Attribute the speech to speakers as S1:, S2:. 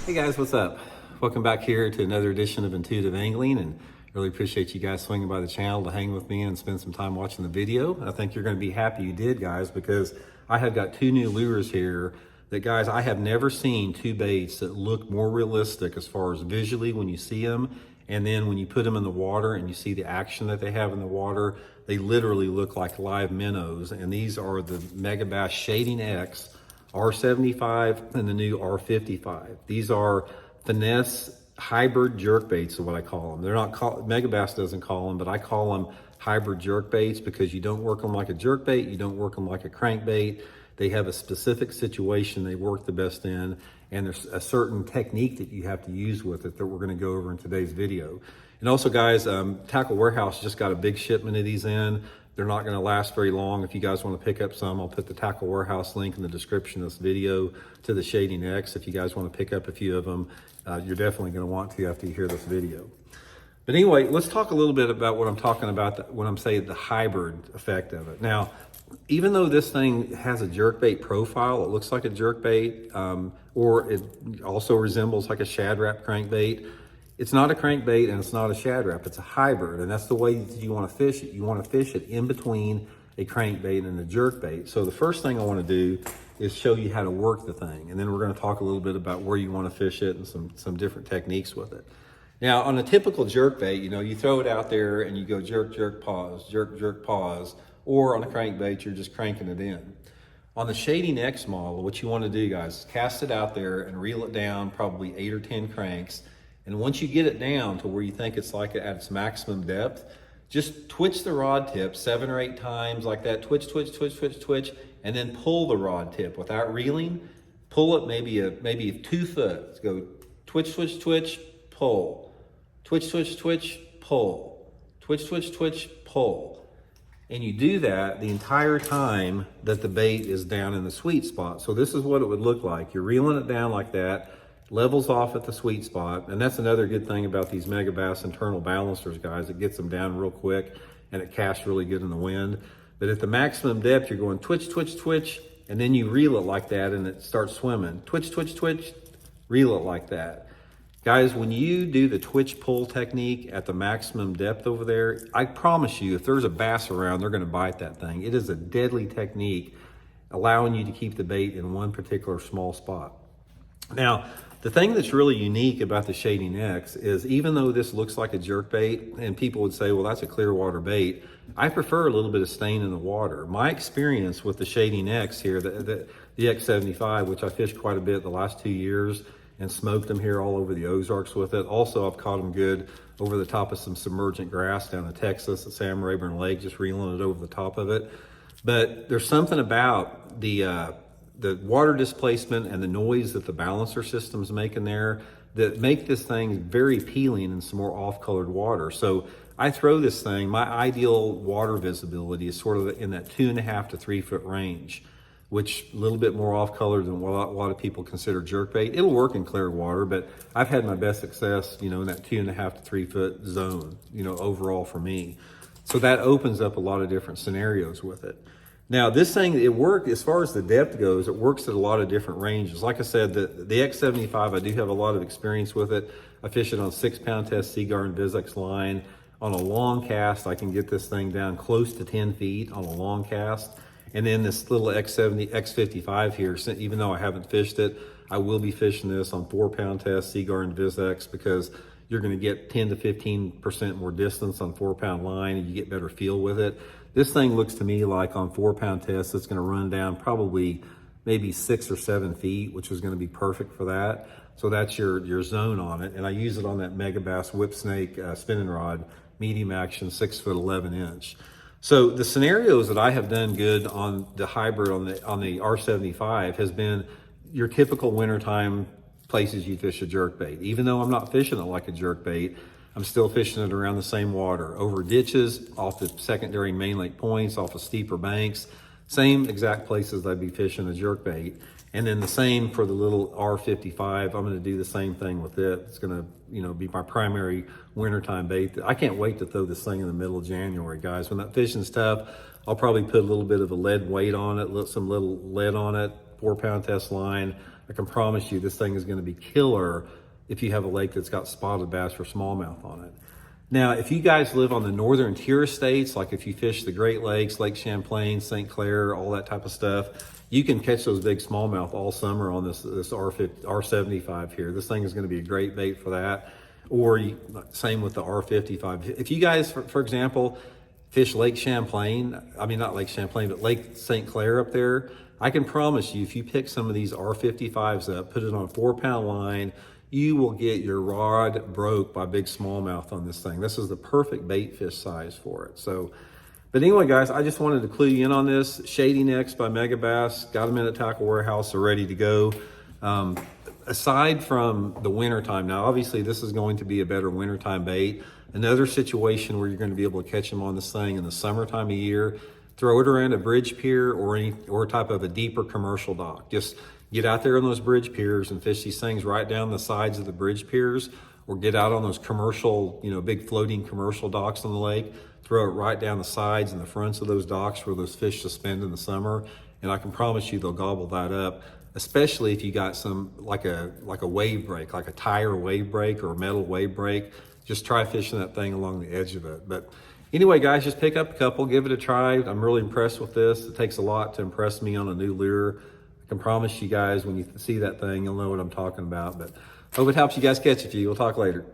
S1: Hey guys, what's up? Welcome back here to another edition of Intuitive Angling, and really appreciate you guys swinging by the channel to hang with me and spend some time watching the video. I think you're going to be happy you did, guys, because I have got two new lures here that, guys, I have never seen two baits that look more realistic as far as visually when you see them, and then when you put them in the water and you see the action that they have in the water, they literally look like live minnows. And these are the Megabass Shading X R75 and the new R55. These are finesse hybrid jerk baits is what I call them. They're not called, Megabass doesn't call them, but I call them hybrid jerk baits because you don't work them like a jerk bait, you don't work them like a crankbait. They have a specific situation they work the best in, and there's a certain technique that you have to use with it that we're going to go over in today's video. And also, guys, Tackle Warehouse just got a big shipment of these in. They're not going to last very long. If you guys want to pick up some, I'll put the Tackle Warehouse link in the description of this video to the Shading X. If you guys want to pick up a few of them, you're definitely going to want to after you hear this video. But anyway, let's talk a little bit about what I'm talking about when I'm saying the hybrid effect of it. Now, even though this thing has a jerkbait profile, it looks like a jerkbait, or it also resembles like a Shad Rap crankbait. It's not a crankbait and it's not a Shad Rap, it's a hybrid, and that's the way that you want to fish it. You want to fish it in between a crankbait and a jerkbait. So the first thing I want to do is show you how to work the thing, and then we're going to talk a little bit about where you want to fish it and some different techniques with it. Now, on a typical jerkbait, you throw it out there and you go jerk, jerk, pause, jerk, jerk, pause, or on a crankbait, you're just cranking it in. On the Shading X model, what you want to do, guys, is cast it out there and reel it down probably 8 or 10 cranks. And once you get it down to where you think it's like at its maximum depth, just twitch the rod tip 7 or 8 times like that. Twitch, twitch, twitch, twitch, twitch, and then pull the rod tip without reeling. Pull it maybe 2 foot. Go twitch, twitch, twitch, pull. Twitch, twitch, twitch, pull. Twitch, twitch, twitch, pull. And you do that the entire time that the bait is down in the sweet spot. So this is what it would look like. You're reeling it down like that. Levels off at the sweet spot. And that's another good thing about these Megabass internal balancers, guys. It gets them down real quick and it casts really good in the wind. But at the maximum depth, you're going twitch, twitch, twitch, and then you reel it like that and it starts swimming. Twitch, twitch, twitch, reel it like that. Guys, when you do the twitch pull technique at the maximum depth over there, I promise you, if there's a bass around, they're gonna bite that thing. It is a deadly technique, allowing you to keep the bait in one particular small spot. Now, the thing that's really unique about the Shading X is, even though this looks like a jerk bait, and people would say, well, that's a clear water bait, I prefer a little bit of stain in the water. My experience with the Shading X here, the X75, which I fished quite a bit the last 2 years and smoked them here all over the Ozarks with it. Also, I've caught them good over the top of some submergent grass down in Texas at Sam Rayburn Lake, just reeling it over the top of it. But there's something about the water displacement and the noise that the balancer system's making there that make this thing very appealing in some more off-colored water. So I throw this thing, my ideal water visibility is sort of in that 2.5 to 3 foot range, which a little bit more off-colored than what a lot of people consider jerkbait. It'll work in clear water, but I've had my best success, in that 2.5 to 3 foot zone, overall for me. So that opens up a lot of different scenarios with it. Now, this thing, it works, as far as the depth goes, it works at a lot of different ranges. Like I said, the X75, I do have a lot of experience with it. I fish it on 6-pound test Seaguar and Vizex line. On a long cast, I can get this thing down close to 10 feet on a long cast. And then this little X55 here, even though I haven't fished it, I will be fishing this on 4-pound test Seaguar and Vizex, because you're going to get 10 to 15% more distance on 4-pound line and you get better feel with it. This thing looks to me like on 4-pound test, it's going to run down probably maybe 6 or 7 feet, which is going to be perfect for that. So that's your zone on it. And I use it on that Megabass Whip Snake spinning rod, medium action, 6 foot 11 inch. So the scenarios that I have done good on the hybrid on the R75 has been your typical wintertime places you fish a jerkbait. Even though I'm not fishing it like a jerkbait, I'm still fishing it around the same water, over ditches, off the secondary main lake points, off of steeper banks, same exact places I'd be fishing a jerkbait. And then the same for the little R55. I'm going to do the same thing with it. It's going to, be my primary wintertime bait. I can't wait to throw this thing in the middle of January, guys. When that fishing's tough, I'll probably put a little bit of a lead weight on it, some little lead on it, 4-pound test line. I can promise you this thing is going to be killer if you have a lake that's got spotted bass or smallmouth on it. Now, if you guys live on the northern tier states, like if you fish the Great Lakes, Lake Champlain, St. Clair, all that type of stuff, you can catch those big smallmouth all summer on this R75 here. This thing is going to be a great bait for that. Or same with the R55. If you guys, for example, fish Lake Champlain, I mean, not Lake Champlain, but Lake St. Clair up there, I can promise you, if you pick some of these R55s up, put it on a 4-pound line, you will get your rod broke by big smallmouth on this thing. This is the perfect bait fish size for it. So, but anyway, guys, I just wanted to clue you in on this. Shady Necks by Megabass, got them in at Tackle Warehouse, they're ready to go. Aside from the wintertime, now obviously this is going to be a better wintertime bait. Another situation where you're going to be able to catch them on this thing in the summertime of year, throw it around a bridge pier or type of a deeper commercial dock. Just get out there on those bridge piers and fish these things right down the sides of the bridge piers, or get out on those commercial, big floating commercial docks on the lake, throw it right down the sides and the fronts of those docks where those fish suspend in the summer. And I can promise you they'll gobble that up, especially if you got some, like a wave break, like a tire wave break or a metal wave break. Just try fishing that thing along the edge of it. But anyway, guys, just pick up a couple, give it a try. I'm really impressed with this. It takes a lot to impress me on a new lure. I can promise you guys when you see that thing, you'll know what I'm talking about. But hope it helps you guys catch a few. We'll talk later.